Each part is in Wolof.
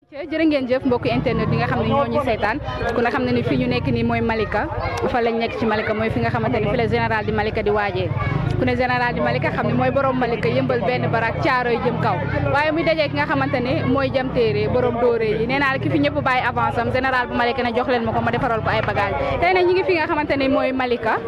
jërë ngeen jëf mbokk internet yi nga xam ne ñoo ñu seetaan ku ne xam ne ni fii ñu nekk nii mooy Malika fa lañ nekk ci Malika mooy fi nga xamante ni fi la général di Malika di waajee ku ne général di Malika xam ne mooy borom Malika yëmbal benn barak caaro yi jëm kaw waaye muy dajee ki nga xamante ni mooy jam téere borom dóore yi nee naa la ki fi ñëpp bàyyi avance am général bu Malika ne jox leen ma ko ma defaral ko ay bagage tey nag ñi ngi fi nga xamante ni mooy Malika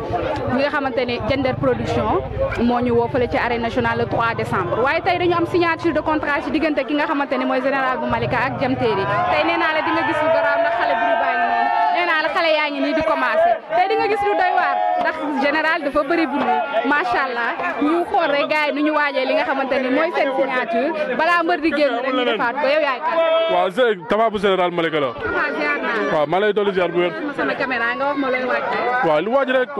ñi nga xamante ni Gender Production moo ñu woo fële ci arène nationale le 3 décembre waaye tey dañu am signature de contrat ci diggante ki nga xamante ni mooy général bu Malika ak jam téere tey nee naa la di nga gis lu garaaw ndax xale bu baa ngi noonu nee naa la xale yaa ngi nii di commencé tey di nga gis lu doy waar ndax général dafa bëri bruit macha allah ñu xool rek gars yi nu ñu waajee li nga xamante ni mooy seen signature balaa mbër di génn rek ñu defaat ko yow yaay kan. waaw Tapha bu général Malika la. waaw maa lay dolli ziar bu wér. sama caméra nga wax ma looy waaj. waaw lu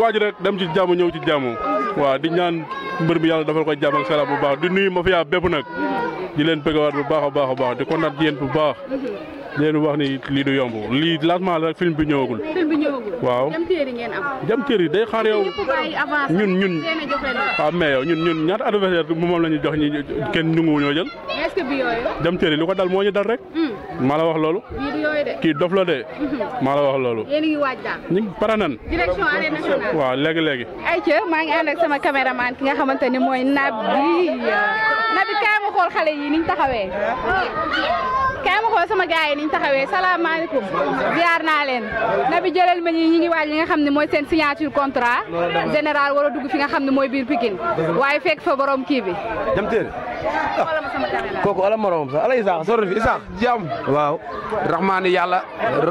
waaj rek dem ci jàmm ñëw ci jàmm waaw di ñaan mbër bi yàlla defal ko jàmm ak salaam bu baax di nuyu ma fi yaa bépp nag di leen bëggawaat bu baax a baax di kontaan ci yéen bu baax di leen wax ni lii du yomb lii lancement la rek film bi ñëwagul. waaw jam téeri ngeen am. jam téeri day xaar yow ñun waaw mais yow ñun ñaata adversaire moom la ñu jox ñi kenn ñu ñoo jël. est-ce que bi yooyu. jam téeri lu ko dal moo ñu dal rek. maa la wax loolu. bii du yooyu de. kii dof la de. maa la wax loolu. yéen a ngi waaj daal. ñu pare nan. direction arène nationale. waaw léegi. ayca maa ngi ànd ak sama caméraman ki nga xamante ni mooy Nabi kaay ma xool xale yi niñ taxawee. kaay ma xool sama gars yi niñ taxawee salaamaaleykum ziar naa leen Nabi jëlal ma ñi ngi waaj li nga xam ne mooy seen signature contrat général war a dugg fi nga xam ne mooy biir Pikine waaye fekk fa borom kii bi. jam téere kooku ala moromam sax ala Isaax sori fi Isaax jàmm waaw rahmaani yàlla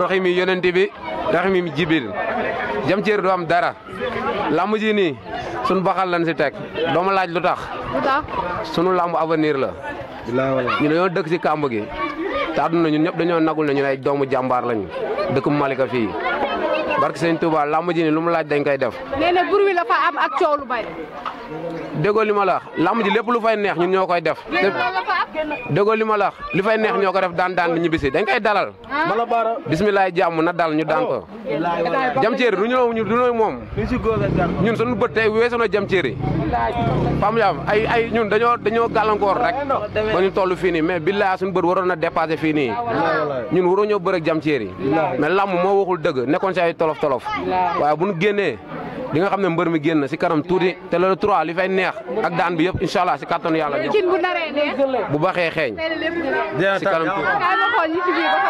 rahimi yonenti bi rahimi jibril jam téere du am dara lamb ji nii sunu baxal lan si teg dooma laaj lu tax sunu lamb avenir la ñu dañoo dëkk si kàmb gi te àdduna ñun ñëpp dañoo nagul ne ñun ay doomu jàmbaar lañu dëkk Malika fii barke Sëñ Touba lamb ji ni lu mu laaj dañ koy def. nee na bruit la fa am ak coow lu bari. déggoo li ma la wax lamb ji lépp lu fay neex ñun ñoo koy def. déggoo li ma la wax li fay neex ñoo ko def daan di ñibbisi dañ koy dalal. bisimilah jàmm na dal ñu daan ko. jam ceeri du ñu moom. ñun suñu bët tey weesu na jam ceeri. Pam Yam ay ñun dañoo gàllankoor rek ba ñu toll fii nii mais billahi suñu bët waroon na dépassé fii nii ñun waroo ñoo bëre ak jam ceeri mais lamb moo waxul dëgg nekkoon si ay tolof waaye bu ñu génnee di nga xam ne mbër mi génn si kanam tuuti te le 3 li fay neex ak daan bi yëpp incha allah si kattanu yàlla ñëw bu baxee xeeñ si kanam tuuti.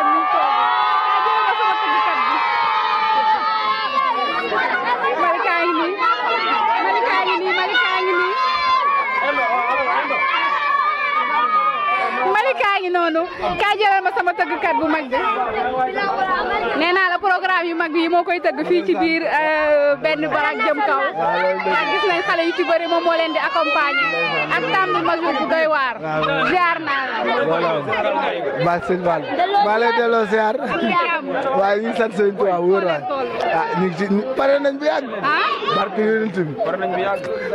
Malika ngi noonu kaay jëlal ma sama tëggkat bu mag bi nee naa la programme yu mag bi moo koy tëgg fii ci biir benn barak jëm kaw ak gis nañ xale yu ci bëri moom moo leen di accompagner ak tambi major bu doy waar ziar naa la ba sëñ Fall maa lay delloo ziar waaye ñu sant sëñ Tuubaa wóor waay ñu ngi ci pare nañ bu yàgg barke yonent bi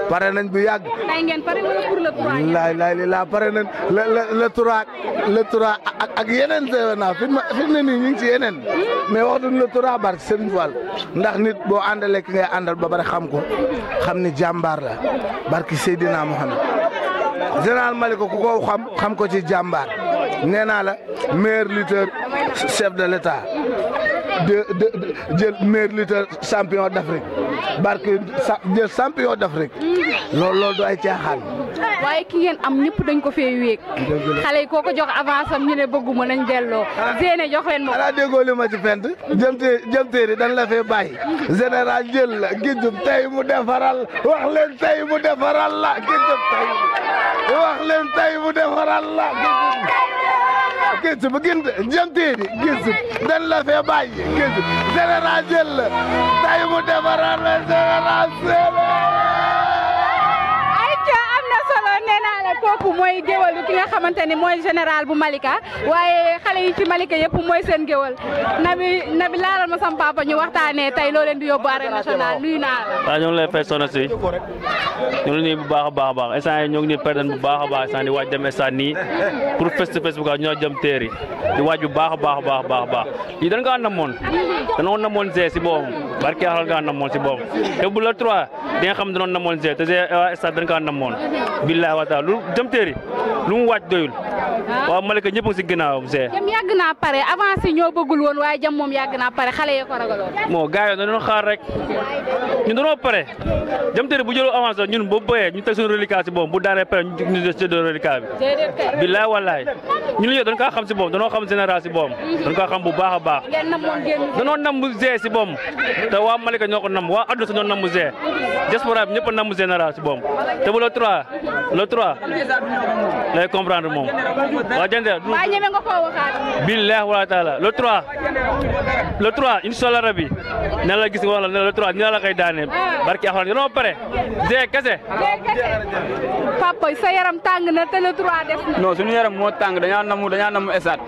pare nañ bu yàgg tey ngeen pare wala pour le 3 laay la pare nañ le 3 ak yeneen séwénaa fi mu ne nii ñu ngi ci yeneen mais wax dëgg le 3 barke Sëriñ Fall ndax nit boo àndalee ki ngay àndal ba pare xam ko xam ni jàmbaar la barke Seydina Mohamed général Malika ku ko xam ko ci jàmbaar nee naa la meilleur lutteur chef de l'État jël meilleur lutteur champion d'Afrique barke jël champion d'Afrique loolu du ay caaxaan. waaye ki ngeen am ñëpp dañ ko fee wéeg xale yi koo ko jox avance am ñu ne bëgguma nañ delloo Zéné jox leen ma ala déggoo li ma ci fent jëm téeri dañ la fee bàyyi général jël la gijjum tey mu defaral wax leen tey mu defaral la gijjum tey wax leen tey mu defaral la gijjum gint jëm téeri gijjum dañ la fee bàyyi gijjum général jël la tey mu defaral la général nee naa la kooku mooy géwal ki nga xamante ni mooy général bu Malika waaye xale yi ci Malika yëpp mooy seen géwal Nabi laalal ma sam papa ñu waxtaanee tey loo leen di yóbbu arène nationale nuyu naa la. waaw ñu ngi lay fay soxna si ñu ngi nii bu baax a baax instant yii ñu ngi nii perdre bu baax a baax instant di waaj dem instant nii pour face to face bu ñoo jëm téeri di waaj bu baax a baax yi dañ kaa namoon dañoo namoon G si boppam barke xaral kaa namoon si boppam te bu la 3 di nga xam danoon namoon G te waa stade dañ kaa namoon billahi wa taala lu jëm téeri lu mu waaj doyul waaw Malika ñëpp ngi si ginnaawam Zé. jam yàgg naa pare avancé ñoo bëggul woon waaye jam moom yàgg naa pare xale yee ko ragaloon. moo gars yi dañoo xaar rek ñun dañoo pare jam tëri bu jëloo avance ñun boo bëyee ñu teg suñu reliquat si boobu bu daanee pare ñu des ci reliquat bi. billaay wallaay ñun li dañ kaa xam si boobu dañoo xam général si boobu dañ kaa xam bu baax a baax. dañoo namm Zé si boobu te waa Malika ñoo ko namm waa àdduna si ñoo namm Zé diaspora bi ñëpp a namm général si boobu te bu le 3 lay comprendre moom waa Diender. waa ñeme nga koo waxaat. billahi wa taala le 3 inshallah rabbi na la gis nga wax la le 3 ni la koy daane barki axlan dañoo pare Zé kese. papa sa yaram tàng na te le 3 def na. non suñu yaram moo tàng dañaa namu esat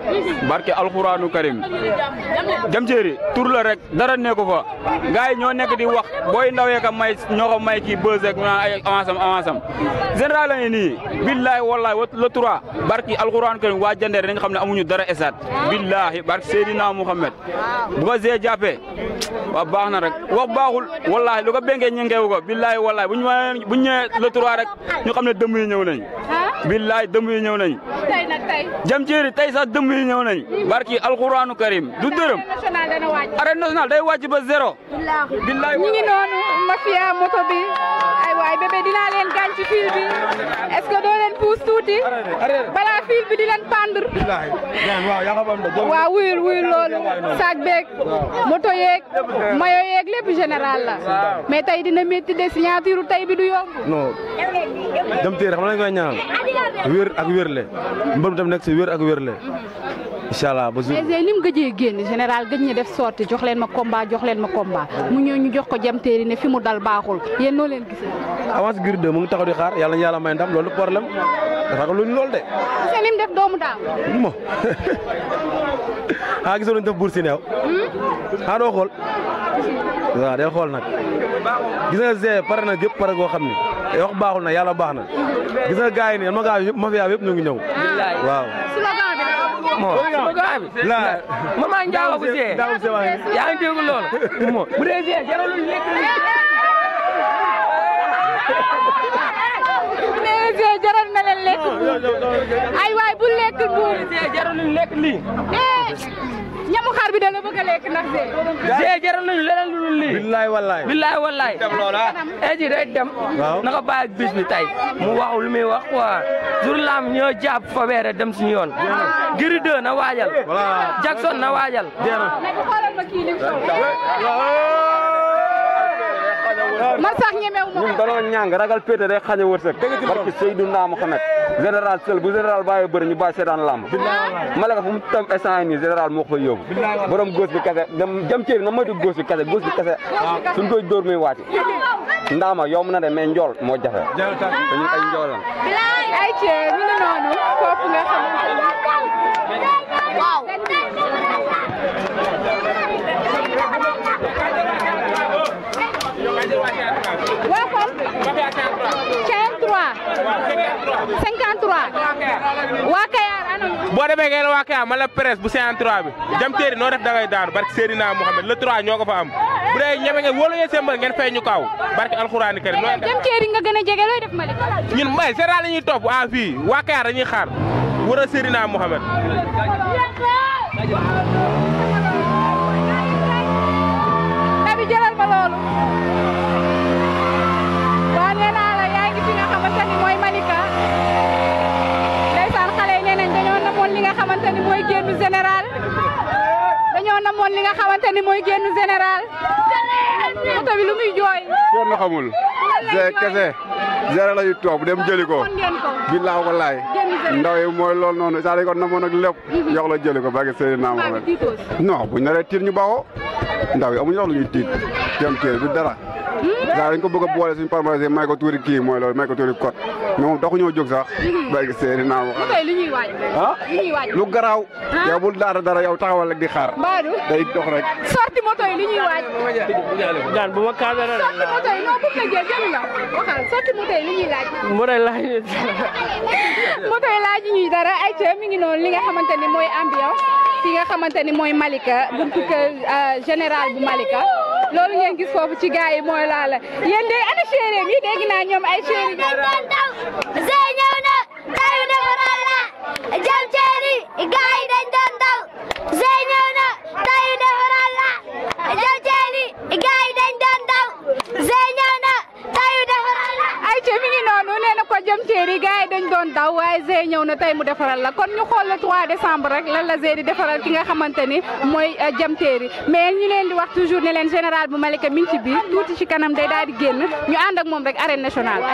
barki alxuraanu karim jam ceeri tur la rek dara nekku fa gars yi ñoo nekk di wax booy ndawee ka may ñoo ko may kii buzz rek ñu naan ay avance am général la ne nii billahi wallahi le 3 barki alxuraanu karim waa Diender dañ xam ne amuñu dara esat billahi barki Seydina Muhammad bu ko Zé jàppee waaw baax na rek wax baaxul wallahi lu ko bengee ñengeewu ko billahi wallahi buñ ñëwee le 3 rek ñu xam ne dëmm yi ñëw nañ billahi dëmm yi ñëw nañ jam ceeri tey sax dëmm yi ñëw nañ barki alxuraanu karim du dërëm arène nationale day wàcc ba 0 billahi ñu ngi noonu mafia moto bi ay waay bébé dinaa leen gaañ ci fil bi est-ce que doo leen puus tuuti balaa fil bi di leen pendre waaw wuyul loolu sac beeg moto yeeg mayo yeeg lépp général la mais tey dina métti de signature tey bi du yomb. non jam téere xam nañ koy ñaanal wér ak wérle mbër mi tam nekk si wér ak wérle incha allah ba jour. mais ni mu gëjee génn général gëj na def sorti jox leen ma combat mu ñëw ñu jox ko jam téere ne fi mu dal baaxul yéen noo leen gisee. avance Gris 2 mu ngi taxaw di xaar yàlla na yàlla may ndam loolu problème dafa luñ loolu de. gis ni mu def doomu daaw. mo gisoon nañu def buur si neew doo xool waaw day xool nag gis nga Zé pare na gépp pare goo xam ne wax baaxul na yàlla baax na gis nga gars yi nii mafia yëpp ñu ngi ñëw waaw. slogan bi mama njaago bu Zé yaa ngi dégg loolu bu dee Zé jaralul lekk mais Zé jaral na leen lekk ay waay bu lekk buur Zé jaralul lekk lii ñamu xaar bi da la bëgg a lekk ndax Zé jaral nañu leneen lu dul lii billaay wallaay dem loola eji day dem na ko bàyyi ak bis bi tey mu waxu lu muy wax quoi jour lam ñoo jàpp fa weere dem suñu yoon Gris 2 na waajal Jackson na waajal man sax ñemewu ma ñun danoo ñàng ragal pété day xañ a wërsëg barki Seydina Muhammad général seul bu général bàyyi bëri ñu bàyyi seetaan lamb Malika fu mu tam instant nii général moo ko fa yóbbu borom góos bi kese jam ceeri na moytu góos bi kese suñ koy dóor muy waati ndaama yomb na de mais njool moo jafe dañu ay njool lan ay cee mi ngi noonu foofu nga xamante ne waaw waa kon 53 waa Kayar ana boo demee ngeen waa Kayar man la presse bu 53 bi jam téeri noo def dangay daanu barki Seydina Mohamed le 3 ñoo ko fa am bu dee ñeme ngeen wóolu ngeen seen mbër ngeen fay ñu kaw barki alxuraani karim jam téeri nga gën a jege looy def Malika ñun may général la ñuy topp fii waa Kayar dañuy xaar wër a Seydina Mohamed nabi jëlal ma loolu waa nee naa la yaa ngi fi nga xamante ni mooy Malika ndeysaan xale yi nee nañ dañoo namoon li nga xamante ni mooy génnu général oto bi lu muy jooy kenn xamul Zé kese Zé la ñuy toog dem jëli ko billaahi wallaay ndaw yi mooy loolu noonu saa dañ ko namoon ak lépp yox la jëli ko barke Seydina Mohamed non buñ naree tiit ñu baaxoo ndaw yi amuñu wax lu ñuy tiit jam téer du dara saa dañ ko bëgg a boole suñu parmase may ko tuuri kii mooy loolu may ko tuuri code mais moom taxu ñoo jóg sax barke Seydina Mohamed lu garaaw yow bul dara yow taxawal rek di xaar day dox rek sorti moto yi li ñuy waaj gaan bu ma caméra sorti moto yi non bu fekkee jël nga waxal sorti moto yi li ñuy laaj moto yi laaj ñuy dara ay ca mi ngi noonu li nga xamante ni mooy ambiance fi nga xamante ni mooy Malika buntu kër général bu Malika loolu ngeen gis foofu ci gars yi mooy laala yéen de ana chéri yi dégg naa ñoom ay chéri Zé ñëw na tey defaral la jam teeri gaay dañ doon daw Zey ñëw na tey defaral la jam teeri gaay dañ doon daw Zey ñëw na tey defaral la ay ci mi ngi noonu nee na ko jam teeri gaay dañ doon daw waaye Zey ñëw na tey mu defaral la kon ñu xool le 3 décembre rek lan la Zey di defaral ki nga xamante ni mooy jam teeri mais ñu leen di wax toujours ne leen général bu Malika mi ngi ci biir tuuti ci kanam day daal di génn ñu ànd ak moom rek arène nationale